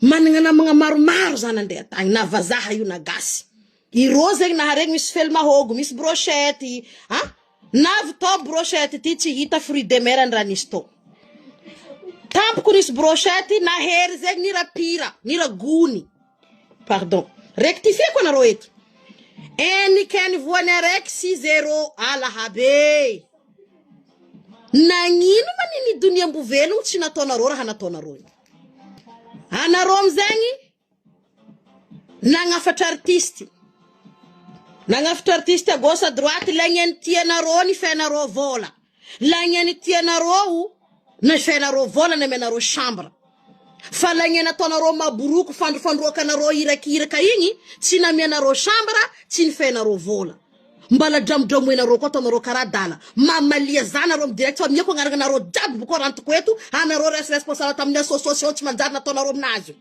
manana mga maromaro zany andeha tagny na vazaha io na gasy iro zegny na regny misy fel mahogo misy brochette na vito brochette ty tsy hita fruit de mer raha nisy to tampoko nisy brochette na hery zegny ni rapira ni ragony pardon rectifier ko anareo eto enikeny voany araiky 60 alahabe nagnino manini dunia mbovelogno tsy nataonareo raha nataonareo anareo amzegny nagnafatra artiste à gauche à droite lagnany tianareo ni fenareo vola lagnany tianareo na fenareo vola na menareo chambre fa lagnany ataonareo maburuku fandrofandroakanareo irakiraka igny tsy namianareo chambre tsy ni fenareo vola mbala dramodramoenareo ko ataonareo kara dala mamalia zanareo direct fa miako agnaragnareo jiaby boko rantoko eto anareo responsable tamin'ny association tsy manjary nataonareo aminazy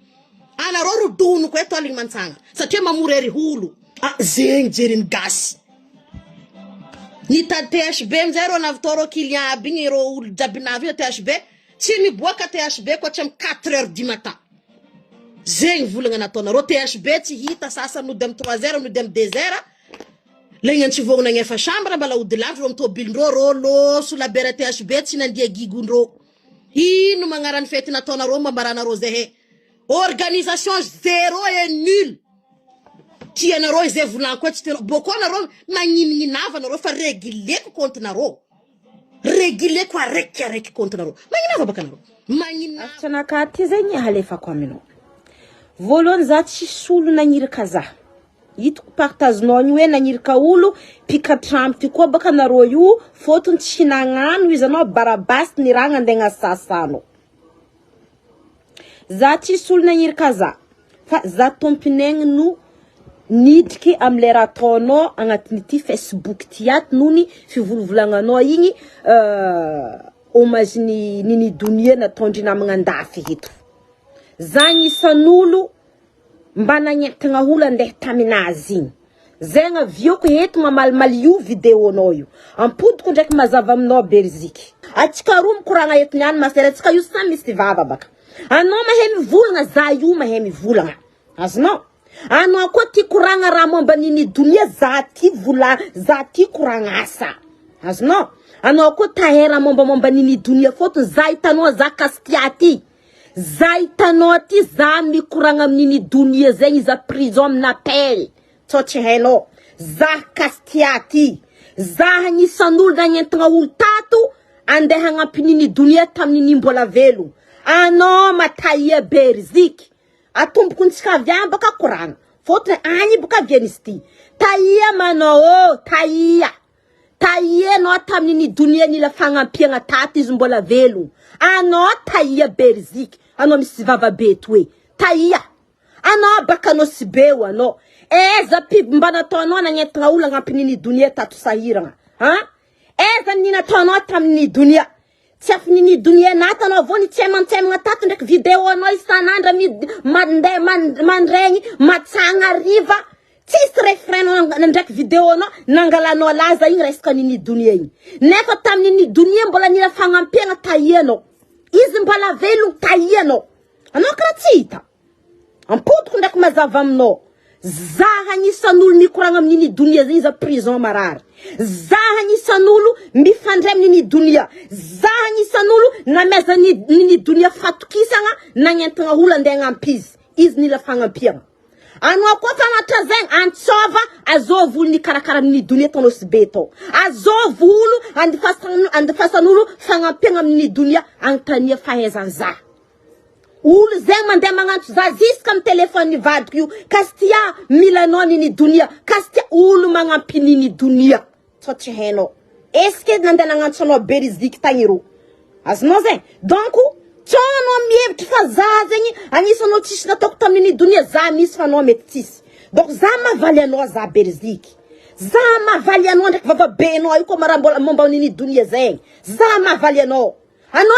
anareo rodono ko eto aligny mantsanga satria mamorery holo zegny jerin gasy ni ta THB mzero na vitoro client aby igny ro olo jiaby navy THB tsy miboaka THB ko hatramy 4h du matin zegny volagna nataonareo THB tsy hita sasany no dem 3h no dem 2h legnan tsy vogna gnefa chambre mbala ody lavy ro mtobilindro ro loso labera THB tsy nandia gigondro ino magnarany fety nataonareo mambaranareo zay organisation zéro et nul tianareo zay volanko tsy tianareo boko anareo magnininava fa régulier ko compte nareo régulier ko araiky compte nareo magninava baka nareo magninava tsanaka ty zegny halefako aminao voalohany za tsy solo nagniraka za hitako partagenao ny hoe nagniraka olo pikatrampo ty koa baka nareo io fotony tsy nagnano izy anao barabasy ny raha andegna sasano za tsy solo nagniraka za fa za tompinegny no nidriky am le raha ataonao agnatin'ity Facebook ty ato nony fivolagnagnao igny hommage ni dunia nataondry namagna andafy eto za gnisan'olo mba nagnentagna olo andeha taminazy igny zegny avioko eto mamalimaly io vidéonao io ampodiko ndraiky mazava aminao Belgique atsika roa mikoragna eto niany masera atsika io samy misy vava baka anao mahay mivolagna za io mahay mivolagna azonao anao koa ty koragna raha momba nini dunia za ty koragna asa azonao anao koa tahera momba nini dunia fotony za hitanao za kastia ty za hitanao ty za mikoragna amin'nini dunia zegny za prison amina pelle tsy hainao za kastia ty za hagnisan'olo nagnentagna olo tato andeha hagnampy nini dunia tamin'nini mbola velo anao mataia Belgique atomboko ntsika aviany baka koragna fotony agny boka avianisy ty taia manao taia anao tamin'nini dunia nila fagnampiagna tato izy mbola velo anao taia Belgique anao misy vavabe toe taia anao baka anao sibeo anao eza piby mba nataonao nagnentagna olo agnampy nini dunia tato sahiragna eza nini nataonao tamin'nini dunia tsy afy nini dunia natanao vony tsemantsemagna tato ndraiky vidéo anao isanandra mandregny matsagna riva tsisy refrain ndraiky vidéo anao nangalanao laza igny resaka nini dunia igny nefa tamin'nini dunia mbola nila fagnampiagna taianao izy mbola velo taianao anao karaha tsy hita ampodiko ndraiky mazava aminao za hagnisan'olo mikoragna amin'nini dunia zegny za prison marary za hagnisan'olo mifandray amin'nini dunia za hagnisan'olo nameza nini dunia fatokisagna nagnentagna olo andeha agnampy izy nila fagnampiagna anao koa fanatra zegny antsova azova olo nikarakara amin'nini dunia tanao sibe tao azova olo andifasan'olo fagnampiagna amin'nini dunia agntania fahaizany za olo zegny mandeha magnantso za ziska amy telefony vadiko io kastia milanao nini dunia kastia olo magnampy nini dunia tsy hainao eske nandeha nagnantso anao Belgique tagny ro azonao zegny donc tsonao mihevitry fa za zegny agnisanao tsisy nataoko tamin'nini dunia za misy fa anao mety tsisy donc za mavaly anao za Belgique za mavaly anao ndraiky vavabenao io koa marambola momba nini dunia zegny za mavaly anao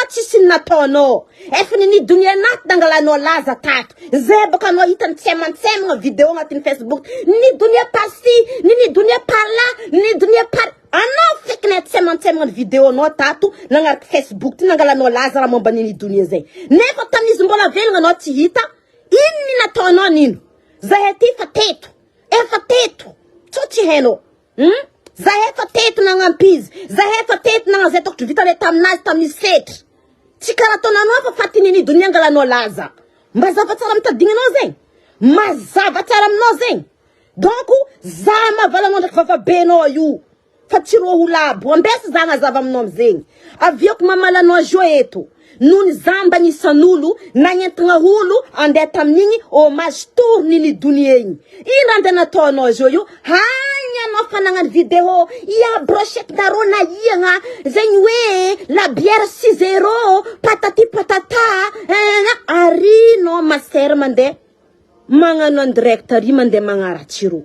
tsisy nataonao efa nini dunia naty nangalanao laza tato zay baka anao hitany tsemantsemagna vidéo agnatin'ny Facebook nini dunia par-ci nini dunia par-là nini dunia par anao feky na tsemantsemagna vidéo anao tato nagnariky Facebook ty nangalanao laza raha momba nini dunia zay nefa tamin'izy mbola velogna anao tsy hita Inni nataonao nino? Zahay ty fa teto. Efa teto. Tsoti heno. Zahay fa teto nagnampy izy. Zahay fa teto nagnazay tokotry vita le taminazy tamin'ny setry. Tsy karaha ataonanao fa fatin'ny dunia angalanao laza. Mazava tsara mitadignanao zegny. Mazava tsara aminao zegny. Donc za mavalanao ndraiky vavabenao io. Fa tsy ro ho labo. Ambesa za mazava aminao amizegny. Aviako mamalanao jo eto. Nony zamba nisan'olo nagnentigna olo andeha tamin'igny hommage tourny dunia igny. Ino andeha nataonao zo io? Hagny anao fa nagnano vidéo ia brochette narô na iagna zegny hoe la bière 6 € patati patata ary no masera mandeha magnano en direct ary mandeha magnaratsy ro.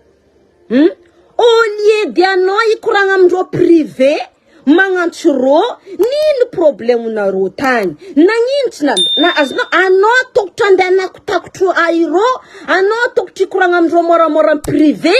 Au lieu de anao ikoragna amindrô privé magnantso ro nino problème narô tagny nagnintsi na azonao anao tokotro andeha nakotakotro airo anao tokotro ikoragna amindrô moramora privé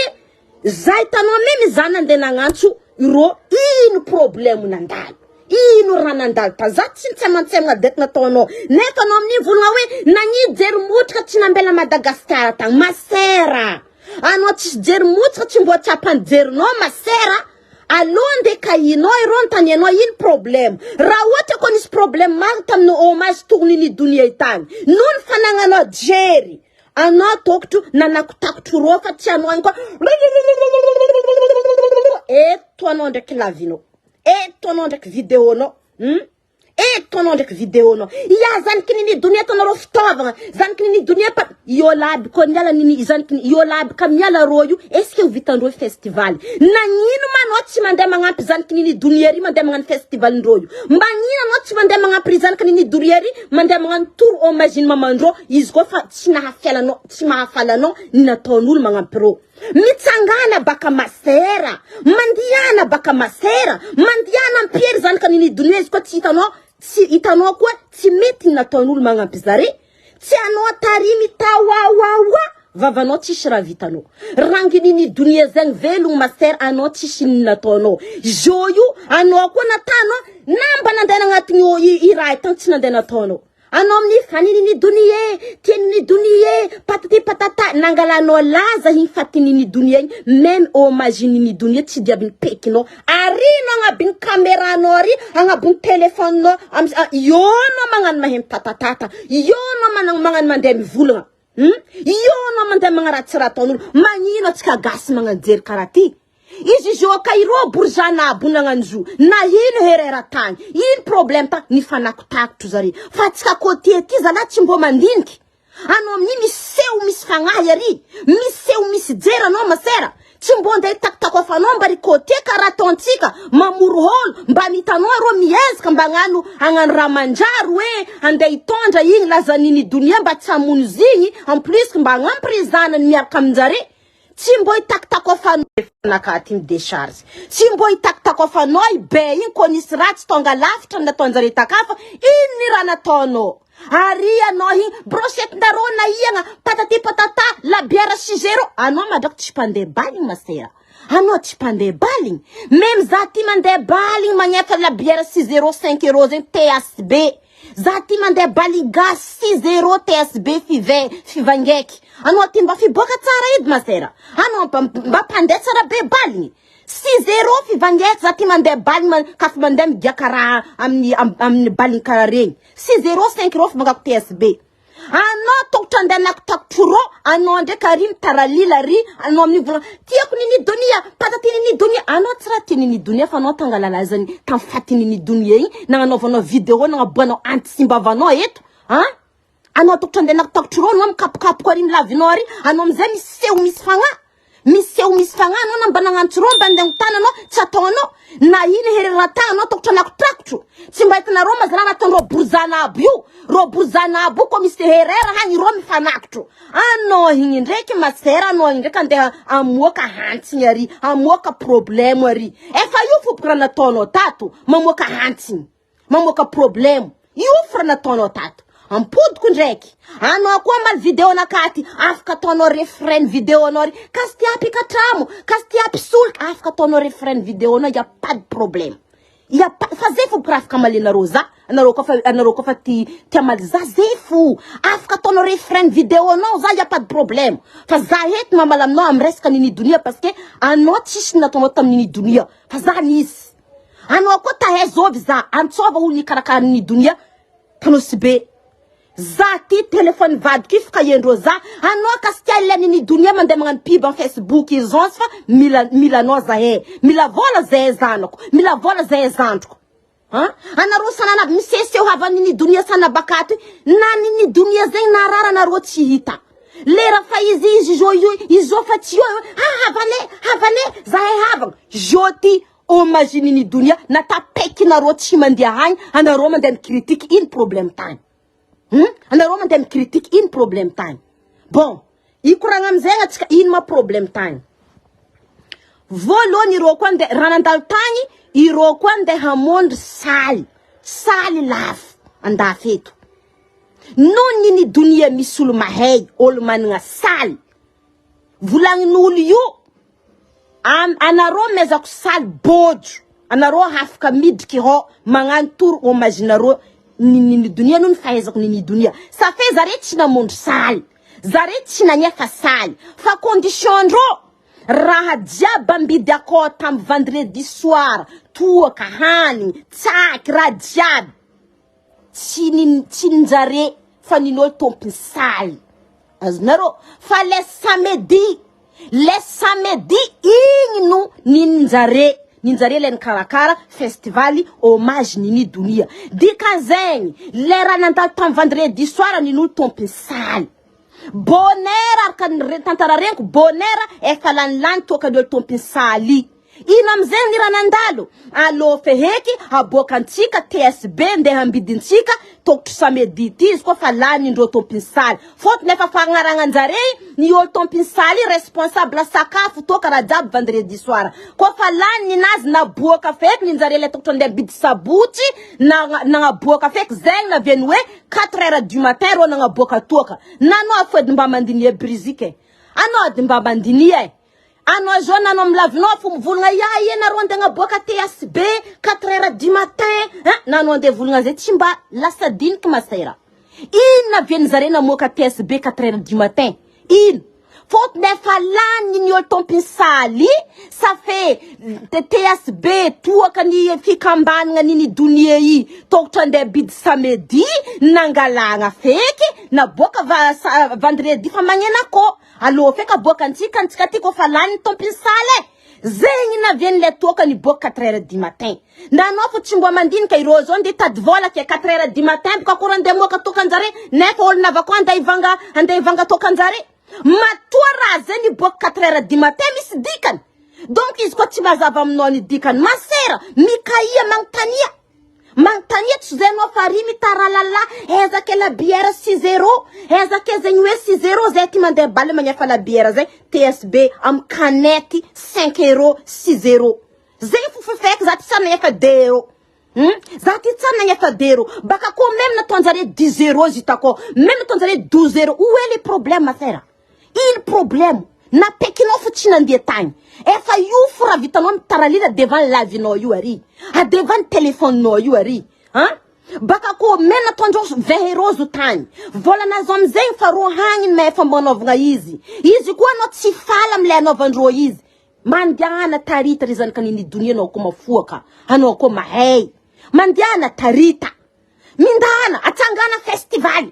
za hitanao memy zany andeha nagnantso iro ino problème nandalo ino raha nandalo ta za tsy nitsemantsema deky nataonao nefa anao amin'ny volagna hoe nagny jery motrika tsy nambela Madagasikara tagny masera anao tsisy jery motrika tsy mbo tsapany jerinao masera aloha ndeka inao iro antanianao ino problème raha ohatra ko nisy problème maro tamin'ny hommage tourny dunia tagny nono fanagnanao jery anao tokotro nanakotakotro ro fa tsy anao igny koa eto anao ndraiky lavinao eto anao ndraiky vidéonao eto anao ndraiky vidéonao ia zaniky nini dunia tanarô fitaovagna zaniky nini dunia pa io laby ko miala nini zaniky io laby ka miala ro io est-ce que vitandrô festival nagnino manao tsy mandeha magnampy zaniky nini dunia ry mandeha magnano festival ndrô io mbagnino anao tsy mandeha magnampy zaniky nini dunia ry mandeha magnano tour hommage mamandrô izy ko fa tsy nahafialanao tsy mahafalanao ny nataon'olo magnampy ro mitsangana baka masera mandiana baka masera mandiana ampiery zaniky nini dunia izy ko tsy hitanao koa tsy mety nataon'olo magnampy zare tsy anao tarimy tawawawa vavanao tsisy raha vitanao ranginini dunia zegny velogno masera anao tsisy nataonao zo io anao koa natanao namba nandeha nagnatiny i raha tagny tsy nandeha nataonao anao amin'ny faninini dunia tianini dunia patati patata nangalanao laza igny fatinini dunia igny même hommage nini dunia tsy diabiny pekinao arino agnabiny caméranao ary agnabiny téléphone-nao ionao magnano mahay tatatata ionao magnano mandeha mivolagna ionao mandeha magnaratsy raha ataon'olo magnino atsika gasy magnajery karaha ty izy jo kairo bourjanabo nagnanjo na ino herera tagny ino problème ta ny fanakotakotro zare fa tsika côté ty zala tsy mbo mandiniky anao amin'ny miseho misy fagnahy ary miseho misy jera anao masera tsy mbo andeha takitakofanao mba ry côté karaha ataontsika mamoro holo mba mitanao ro miezaka mba agnano raha manjary hoe andeha hitondra igny lazanini dunia mba tsy hamono zigny en plus mba agnamprizanany miaraka aminjare tsy mbo hitakitakofanao nakaty midecharge tsy mbo hitakitakofanao ibe igny ko nisy raha tsy tonga lafitra nataonjare takafa ino ny raha nataonao ary anao igny brochette ndarô na iagna patati patata la bière 6 € anao madraky tsy pandeha baligny masera anao tsy pandeha baligny même za ty mandeha baligny magnefa la bière 6 € 5 € zegny TSB za ty mandeha baligny gas 6 € TSB fivangeky anao ty mba fiboaka tsara edy masera anao mba pandeha tsara be baligny 6 € fivangeky za ty mandeha baligny kafa mandeha migiaka raha amin'ny baligny karaha regny 6 € 5 € fivangako TSB anao tokotro andeha nakotakotro ro anao ndraiky ary mitaralila ry anao amin'ny volagna tiako nini dunia patati nini dunia anao tsy raha tia nini dunia fa anao tangalalazany tamin'ny faty nini dunia igny nagnanaovanao vidéo nagnaboanao antisimbavanao eto anao tokotro andeha nakotakotro ro anao mikapokapoko ary milavinao ary anao amizay miseho misy fagnahy anao namba nagnantso ro mba andeha tana anao tsy ataonao na ino herera ta anao tokotro nakotakotro tsy mba hitanarô mazana nataon'ro bourjanabo io ro bourjanabo ko misy herera hagny ro mifanakotro anao igny ndraiky masera anao igny ndraiky andeha amoaka hantsiny ary amoaka problème ary efa io fopoko raha nataonao tato mamoaka hantsiny mamoaka problème io fo raha nataonao tato ampodiko ndraiky anao koa mal vidéo nakaty afaka ataonao refrain vidéo anao ry kasy ty apy katramo kasy ty apy solika afaka ataonao refrain vidéo anao y a pas de problème ia fazer fo grafika malina roza anaro ko fa ti amaliza zefo afaka tono refrain vidéo non za ya pas de problème fa za het mamalam no am resaka nini dunia parce que ano tsisy natao tamini dunia fa za nis ano ko ta hezov za antsova uni karakara nini dunia tanosibe zati téléphone vad kif kayendro za ano kastia nini dunia mande mangan pib en Facebook ils ont fa mila noza mila vola zezanoko mila vola zezantoko ana ro sanana misese hava nini dunia sana bakati na nini dunia zeng narara na ro tsihita lera fa izi joyo izo fatio havane za hava joti o majini ni dunia na ta peki na ro tsimandia hany ana ro mande critique in problem time ana ro mande critique in problem time bon ikuranga mzenga tsika in ma problem time voloni ro kwande ranandal tani iro kwande hamond sali laf anda fetu noni ni dunia misulu mahey olman nga sal vulang nulyu anaro meza ku sal boju anaro hafka mid ki ho mangan tour o majinaro ni dunia nun faiza ni dunia ça fait zaret na mond sal zaret na nyafa sal fa condition ro raha diaba mbidi ako tam vendredi soir tuo kahani tsak radiab chinjare fanino tompi sal aznaro fa le samedi ingnu ninjare len karakara festivali hommage nini dunia dikazeng lera nanta tam vendredi soir ninu tompi sal bonera kan tantara renko bonera e falan lan to ka do tompi sali inam zengi ranandalo alo feheki abokantika TSB nde hambidintika tok sameditis ko falani ndo tompi sali fot nefa fangaranga nzare ni yo tompi sali responsable sakafu to kara jab vendredi soir ko falani naz na boka fek ni nzare le tok tonde bid sabuti na boka fek zeng na venwe 4h du matin ro na boka toka nano afod mbamandini e brizike ano dimbamandini e ano jona no mlavno fu mvulunga ya na ronde nga boka TSB 4h du matin nano nde vulunga zetimba la sadine kmasera ina vien zarena moka TSB 4h du matin faut ne falani ni tompi sali ça fait TSB tout kani fikambanga nini dunia yi toktande bid samedi nangalanga feki na boka vendredi famangena ko alo feka boka ntika tiko falani tompi sale zengi na vien le toka ni boka 4h du matin na no chimbo mandini kay rozo ndi tadvola ke 4h du matin ka kurande moka toka nzare nefo ol na vakwanda ivanga toka nzare matwara zeni bok 4h du matin misdikan donc is ko tibazava mnoni dikan masera mikaiya mangtania tseno farimi taralala eza ke la bière 6-0 eza ke zenywe 6-0 zeti mande balle manya fa la bière ze TSB am kaneti 5 € 6 € zefu fek zati sana fa dero zati sana fa dero baka ko même na tonzare 10 € zitako même na tonzare 12 € où est le problème masera il problème na pekino fuchina ndie time e fa yu fura vitanom taralila devant la vie no yuari a devant téléphone no yuari baka ko mena tonjo veherozu time vola na zomzen faro hangin me fa monovnga izi kwa no tsifala mle no vandro izi mandiana tarita rizan kanini dunia no kuma fuaka ano ko mahey mandiana tarita mindana atangana festival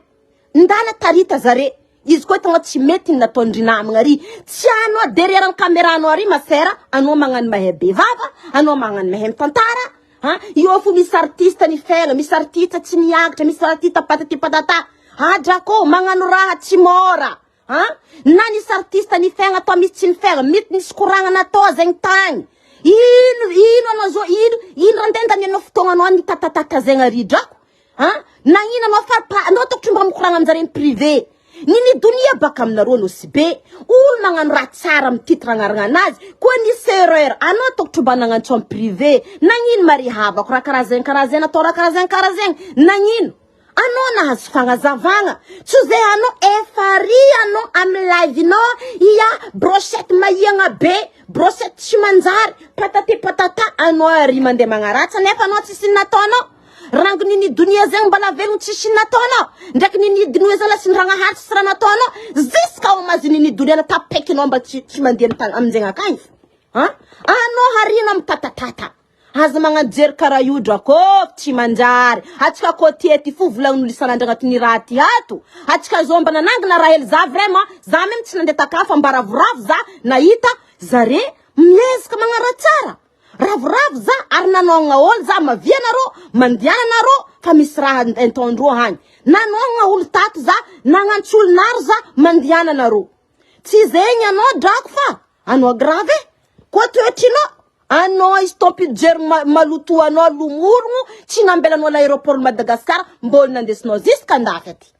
ndana tarita zare isko tanga chimeti na tondrina mngari tiano derrière camera no ari masera ano mangan mahebe vava ano mangan mehem tantara yo fu mis artista ni fela mis artista chiniakta mis artista patati patata jako mangan raha chimora nani artista ni fenga to mis chin fela mit ni skuranga na to zeng tang ino no zo ino randenda ni no futonga no ni tatata zenga rijako na ina no fa no to tumba mkuranga mzare privé nini dunia bakam na rono sibe ul mangan ratsara mtitra ngaranganazi kwani serer ano tok tubanangan chom privé nangin mari haba kura karazen tora karazen nangin Ano na fanazavanga. Tuze ano efari ano am live no iya brochette mayanga be brochette chimanzar patati patata ano rimande mangaratsa nefa no tsisina tono. Rangu nini dunia zeng mbala velu tsisina tono. Ndak nini dunia zala sinranga hat srana tono. Ziska umazini ni dunia na tapeki nomba chimande ntang amzenga kaif. Ha? Ano harina mtatatata. Hazamanga jer karayudra ko chimanjari hatika kotieti fu vulangulisana ndagati rati hatu hatika zomba na nanga na Rahel za vraiment za même tsinandeta kafa mbaravrav za naita zare mnyezi kama ngaratsara ravrav za arna nonga ol za maviana ro mandiana na ro kamisra entondro hani na nonga ul tat za nanganchul narza mandiana na ro tizenya no dakfa ano grave ko tuetino ano istopi jer malutu ano lumurmu chinambela no l'aéroport Madagascar mbol nandesno ziska ndafeti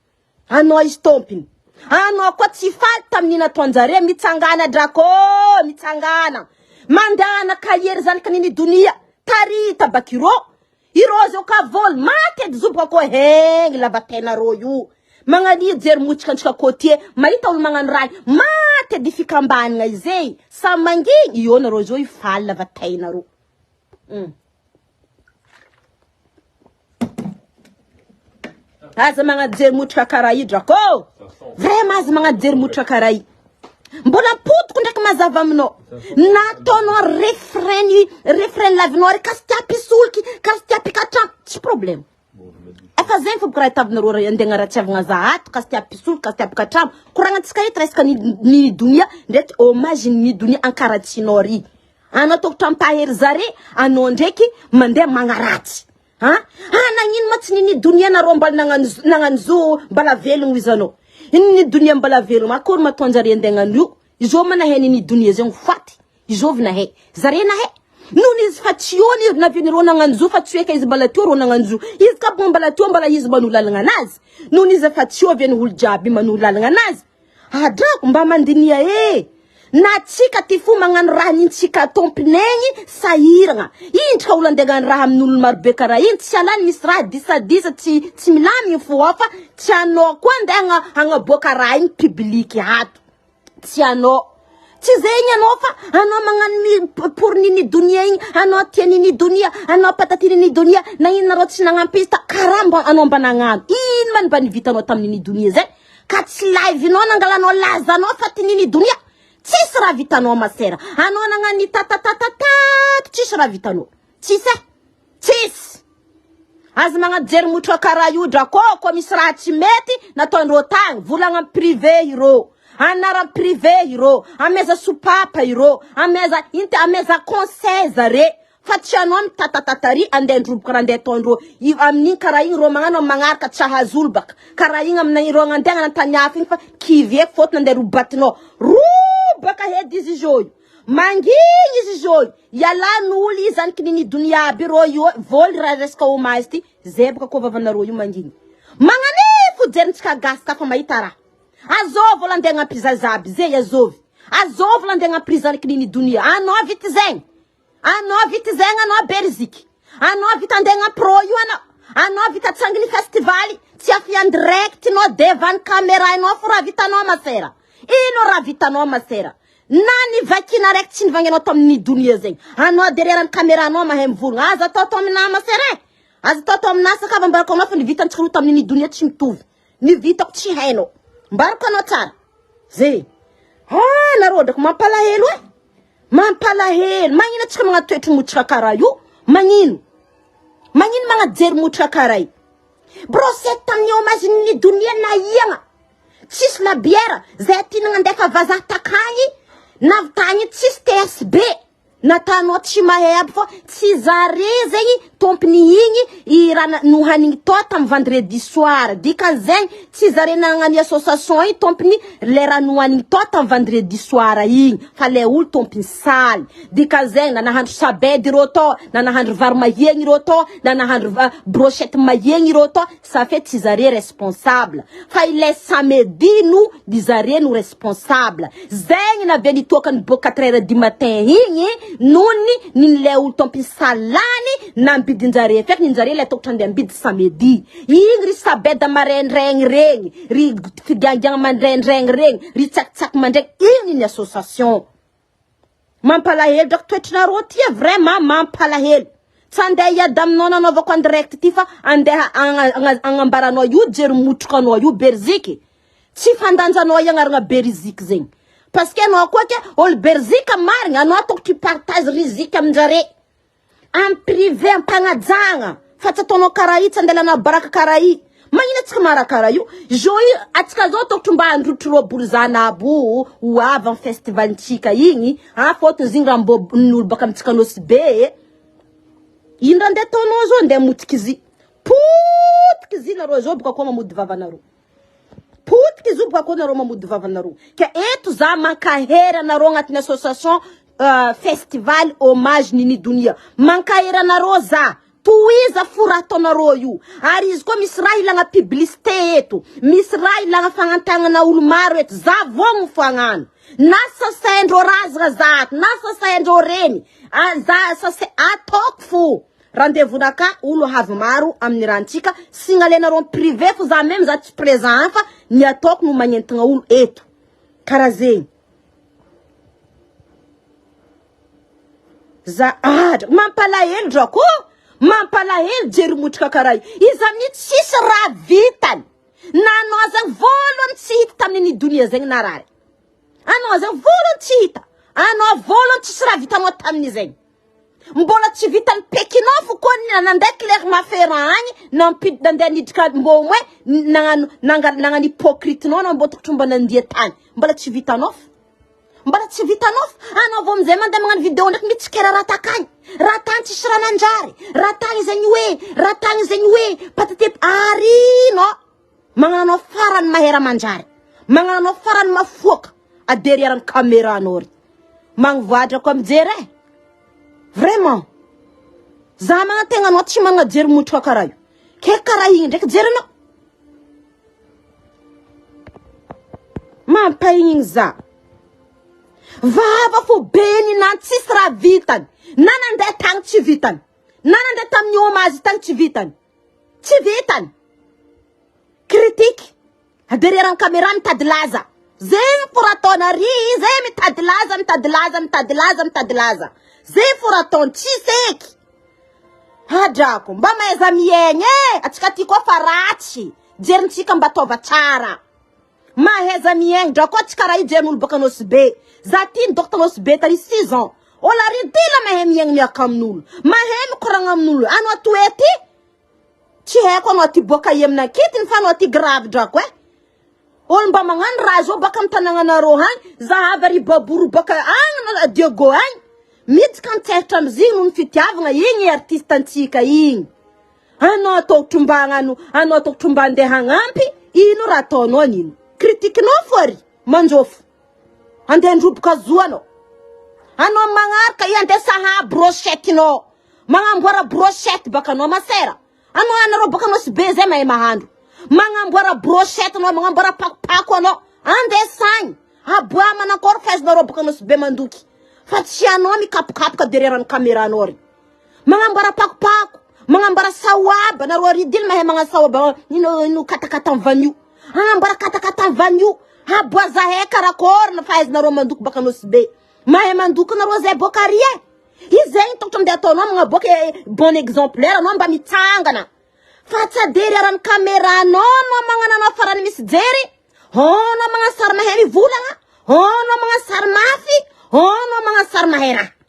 ano istopi ano kwa tifal tamnina tonjare mitsangana drako mitsangana mandana kayer zan kanini dunia tari tabakiro irozo ka vol mate zupa ko heng la batena royu mangani jer muchkanchka kotie marita ul mangan rai mate difikambani ngaizei samangi yona rozo ifalla batena ro Aza mga jer muchka karai drako vraiment aza mga jer muchka karai mbola put kundak mazava mno natono refren lavinori kastiapi sulki kastiapi kacham chi problem afazem fu kray tabnarora yandengara chavnga zaat kastiapi sulki kastiapi kacham kuranga tskayi treska ni dunia ndet hommage ni dunia ankaratinori ano tok tampaher zare ano ndeki mande mangarati ha ana ngin matini ni dunia na rombal nanganzu bala velung wizano ni dunia mbala velu makor matonjari ndengandu izo mana he ni dunia zeng fati izo vna he zare na he nuni fationi na viniro nanganzu fatueka izbala toro nanganzu izka bombala tombala izbanu lalnganaz nuni za fatio ven huljabi manu lalnganaz hadra kumba mandinia na chika tifu mangan rani chika tompnengi sairanga intra ulandegan raham nul marbekara intialan misra disa ti milami fuafa tiano kwandanga hanga bokara in public hatu tiano tizenya nofa ano mangan mi purni ni dunia ano tieni ni dunia ano patatini ni dunia na inarot sinanga pista karamba ano banangan in man ban vitano tamni ni dunia ze kats live no nangala no laza no fatini ni dunia Tisra vitano masera. Ano nangani tisra vitano. Tis. Az mga jer mucho karayudra ko komisra chimeti na tonrotang vulanga privé hiro. Anara privé hiro. Ameza supapa hiro. Ameza konsezare. Fatchanon tatatatari anden rub krande tonro. Amnin karayin romangano mangarka chahazulbak. Karayin amna irongandenga na tanyafing fa kiviek fot nande rubatno. Baka he disi joy mangi isi joy yala nuli zan kinini dunia biro yo vol rareska o maisti zebka ko vavana royu mangi mangani fu jernska gaska fa maitara azov landenga pizazabi ze yazov azov landenga prison kinini dunia ano vitzen ano berzik ano vitandenga pro yo ano vitatsangini festival tiafian direct no devan camera no fura vitano masera ino ravitano masera nani vakina rek tin vangeno tomni dunia zeng ano derrière camera no mahem vul aza totom na masere aza totom na saka bambar ko no vitan tskru tomni ni dunia chimtuv ni vitok chi heno mbar ko no tar ze na roda ko mapala helo mangina tskam nga twetu muchakarayu mangin mga jer muchakarai bro setam ni omagine ni dunia na yanga tis la bière zeti ngandeka vaza takanyi navtanyi tis TSB natano tshimaheb fo tsizare zegny tompni igny irana nuhanigny to tam vendredi soir dika zegny tsizare nagnani association i tompni lera nuhanigny to tam vendredi soir igny fa le ul tompni sal dika zegny na nahandro sabedy roto na nahandro vary mahegny roto na nahandro brochette mahegny roto ça fait tsizare responsable fa ile samedi nous dizare nous responsable zegny na veni tokany bo 4h du matin igny nony ninle olo tompisalany nambidinjare fek ninjare le toktande ambid samedi ing ri sabeda marendreng reng ri figangang mandreng reng ri tsak mandrek ing ni association mampalahel dok toetrina rotia vraiment mampalahel tsande ya dam nona no vako direct tifa andeha angambarano yu jery motrokano yu berziki tsy fandanjano yagnaragna berziki zegny parce que no quoi que ol berzika marigna no tok tu partage rizika amjare en privé ampagnajagna fa tsy ataonao karaha io tsy andelana baraka karaha io magnina tsika mara karaha io zoi atsika zao tokotro mba androtro bolzanabo oava festival ntsika igny fotony zigny raha mbo n'olo baka amitsika nosy be indra ande ataonao zao ande motiky izy potiky izy nareo zao baka koa mamody vavanareo potiky izy baka koa nareo mamody vavanareo ka eto za mankahera nareo agnatin'ny association festival hommage nini dunia mankahera nareo za toiza furatonareo io ary izy koa misy raha ilagna publicité eto misy raha ilagna fagnantagnana olo maro eto za vogno fagnano na sasaindreo razagna zato na sasaindreo reny za sasa atoko fo rendez-vous naka olo havy maro amin'ny rantsika signalenareo privé fo za même za tsy présent fa ny atoko no magnentagna olo eto karaha zegny za mampalahelo drako mampalahelo jery motrika karaha io izy amin'ny tsisy raha vitany nanao zegny voalohany tsy hita tamin'ny dunia zegny narary anao zegny voalohany tsy hita anao voalohany tsisy raha vitanao tamin'ny zegny mbola tsy vitany pekinao fo koa nandeha claire maferan agny nandeha niditra mbo moe nagnano hypocrite nao na mbo tokotro mbo nandia tany mbola tsy vitanao fo mbola tsy vitanao fo anao vao amizay mandeha magnano vidéo ndraiky mitsikera raha takany raha tany tsisy raha nanjary raha tany zegny hoe patatep ary no magnano farany mahera manjary magnano farany mafoaka a derrière ny caméra anao ry magnivoadra ko mijery vraiment za magnategna anao tsy manana jery motroka karaha io ke karaha igny ndraiky jerenao mampahigny za vava fo beny na tsisy raha vitany na nandeha tagny tsy vitany na nandeha tamin'ny hommage tagny tsy vitany critique derrière ny caméra mitady laza zegny fora ataonary zay mitady laza zay fora ataony tsy seky hadrako mba mahaiza miaigny atsika ty koa fa ratsy jerintsika mba ataova tsara mahaiza miaigny drako atsika raha io jerin'olo baka nosy be za ty ny docteur nosy be tary 6 ans ola ridila mahay miaigny miaka amin'olo mahay mikoragna amin'olo anao toety tsy haiko anao ty boka iamina kitiny fa anao ty grave drako olo mba magnano raha zao baka am'tanagnanareo hagny zahavy ary baboro baka agny Diego agny midika mitseritra amizigny noho ny fitiavagna igny artiste antsika igny anao tokotro mba agnano anao tokotro mba andeha hagnampy ino raha ataonao nino kritikinao fo ary manjofo andeha androboka zo anao magnaraka andeha saha brochettenao magnamboara brochette baka anao masera anareo baka anao sy be zay mahay mahandro magnamboara brochette anao magnamboara pakopako anao andeha sagny aboa manakôry faizinareo baka anao sy be mandoky fa tsy anao mikapokapoka derrière ny caméra anao ry magnamboara pakopako magnamboara sawaba nareo ridily mahay magnano sawaba ino katakata vanio magnamboara katakata vanio aboa zahay karakôry na faizinareo mandoky baka anao sy be mahay mandoky nareo zay boka ry izy zegny tokotro amdeha ataonao magnaboaka bon exemplaire anao mba mitsangana fa tsy derrière ny caméra anao magnano anao farany misy jery anao magnano sary mahay mivolagna anao magnano sary mafy anao magnano sary mahay raha